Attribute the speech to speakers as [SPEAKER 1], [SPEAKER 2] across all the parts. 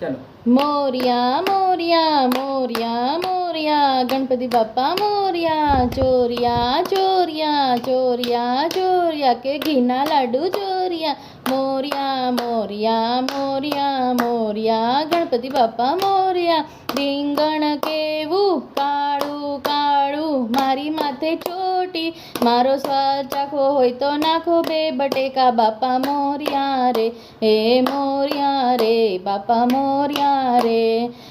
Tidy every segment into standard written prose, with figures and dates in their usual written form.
[SPEAKER 1] चलो।
[SPEAKER 2] मोरिया मोरिया मोरिया मोरिया गणपति बाप्पा मोरिया। ચોરિયા ચોરિયા ચોરિયા ચોરિયા કે ઘીના લાડુ ચોરિયા। મોરિયા મોરિયા મોરિયા મોરિયા ગણપતિ બાપ્પા મોરિયા। રીંગણ કેવું કાળું કાળું મારી માથે ચોટી, મારો સ્વાદ ચાખવો હોય તો નાખો બે બટેકા બાપા મોરિયા રે, હે મોરિયા રે બાપા મોરિયા રે।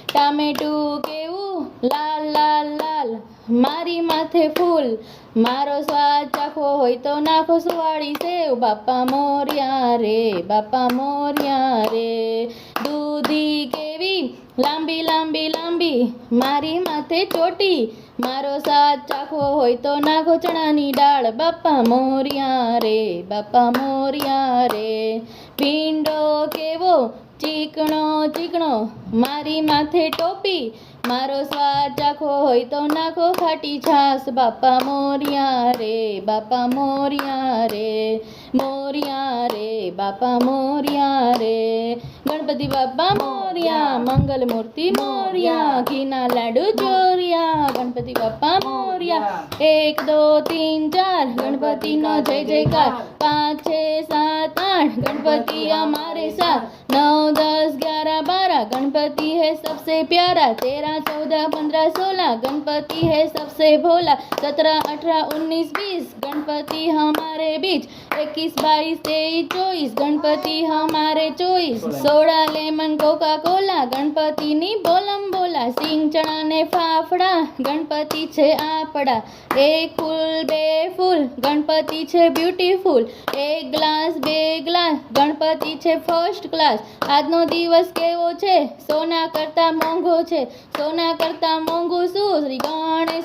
[SPEAKER 2] ટામેટું કેવું લાલ લાલ લાલ મારી માથે ફૂલ, મારો સ્વાદ ચાખવો હોય તો નાખો સુવાળી સેવ બાપા મોરિયા રે, બાપા મોરિયા રે। દૂધી કેવી લાંબી લાંબી લાંબી મારી માથે ચોટી, મારો સ્વાદ ચાખવો હોય તો નાખો ચણાની દાળ બાપા મોરિયા રે, બાપા મોરિયા રે। ભીંડો કેવો ચીકણો ચીકણો મારી માથે ટોપી, મારો સ્વાદ ચાખવો હોય તો નાખો ખાટી છાશ બાપા મોરિયા રે, બાપા મોરિયા રે, મોરિયા રે બાપા મોરિયા રે। ગણપતિ બાપ્પા મોરિયા, મંગલ મૂર્તિ મોરિયા, ઘીના લાડુ ચોરિયા ગણપતિ બાપ્પા મોરિયા। 1 2 3 4 ગણપતિનો જય જયકાર, 5 6 7 8 गणपति हमारे साथ, 9 10 11 12 गणपति है सबसे प्यारा, 13 14 15 16 गणपति है सबसे भोला, 17 18 19 20 गणपति हमारे बीच, 21 22 23 24 गणपति हमारे choice, 16 lemon Coca Cola Ganpati ની બોલમ બોલા। સિંગ ચણા ને ફાફડા ગણપતિ છે આપડા, 1 ફૂલ 2 ફૂલ ગણપતિ છે બ્યુટીફુલ, 1 ગ્લાસ 2 ગ્લાસ ગણપતિ છે ફર્સ્ટ ક્લાસ। આજનો દિવસ કેવો છે સોના કરતા મોંઘો છે, સોના કરતા મોંઘું શું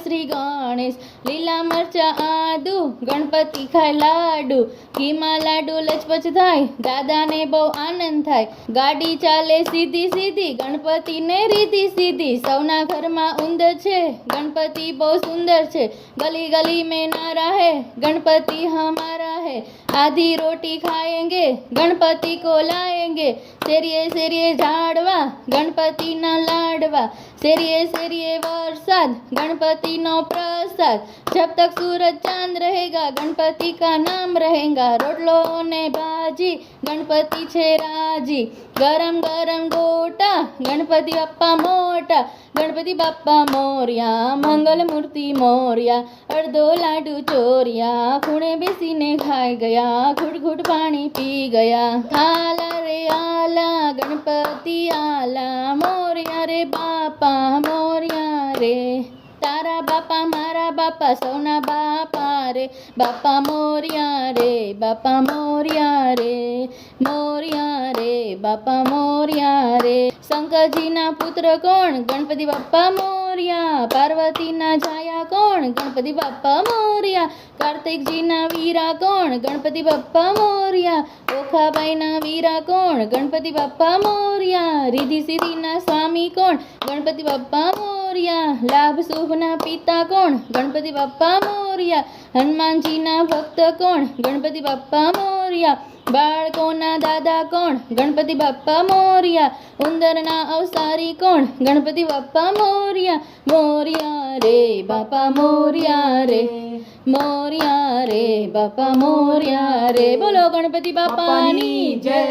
[SPEAKER 2] શ્રી ગણેશ, લીલા મરચા આદુ ગણપતિ ખાય લાડુ, ઘીમાં લાડુ લચપચ થાય દાદાને બહુ આનંદ થાય, ગાડી ચાલે સીધી સીધી ગણપતિને રીધી સીધી, સૌના ઘરમાં ઉંદર છે ગણપતિ બહુ સુંદર છે, ગલી ગલી में नारा है गणपति हमारा है, आधी रोटी खाएंगे गणपति को लाएंगे, શેરીએ શેરીએ ઝાડવા ગણપતિના લાડવા, શેરીએ શેરીએ વરસાદ ગણપતિનો પ્રસાદ, जब तक सूरज चांद रहेगा गणपति का नाम रहेगा, રોટલો ને ભાજી ગણપતિ છે રાજી, ગરમ ગરમ ગોટા ગણપતિ બાપ્પા મોટા, ગણપતિ બાપ્પા મોરિયા, મંગલ મૂર્તિ મોરિયા, અડધો લાડુ ચોરિયા, ખૂણે બેસીને ખાઈ ગયા, ઘૂટ ઘૂટ પાણી પી ગયા, આલા રે આલા ગણપતિ આલા, મોરિયા રે બાપા મોરિયા રે, તારા બાપા મારા બાપા સૌના બાપા રે, બાપા મોરિયા રે, બાપા મોરિયા રે, મોરિયા રે બાપા મોરિયા રે। શંકરજીના પુત્ર કોણ ગણપતિ બાપ્પા મોરિયા, પાર્વતીના છાયા કોણ ગણપતિ બાપ્પા મોરિયા, કાર્તિકજીના વીરા કોણ ગણપતિ બાપ્પા મોરિયા, ઓખાબાઈના વીરા કોણ ગણપતિ બાપ્પા મોરિયા, રીધી સીધીના સ્વામી કોણ ગણપતિ બાપ્પા મોરિયા, લાભ શુભના પિતા કોણ ગણપતિ બાપ્પા મોરિયા, હનુમાનજીના ભક્ત કોણ ગણપતિ બાપ્પા મોરિયા, બાળકોના દાદા કોણ ગણપતિ બાપ્પા મોરિયા, ઉંદરના અવસારી કોણ ગણપતિ બાપ્પા મોરિયા, મોરિયા રે બાપા મોરિયા રે, મોરિયા રે બાપા મોરિયા રે, બોલો ગણપતિ બાપાની જય।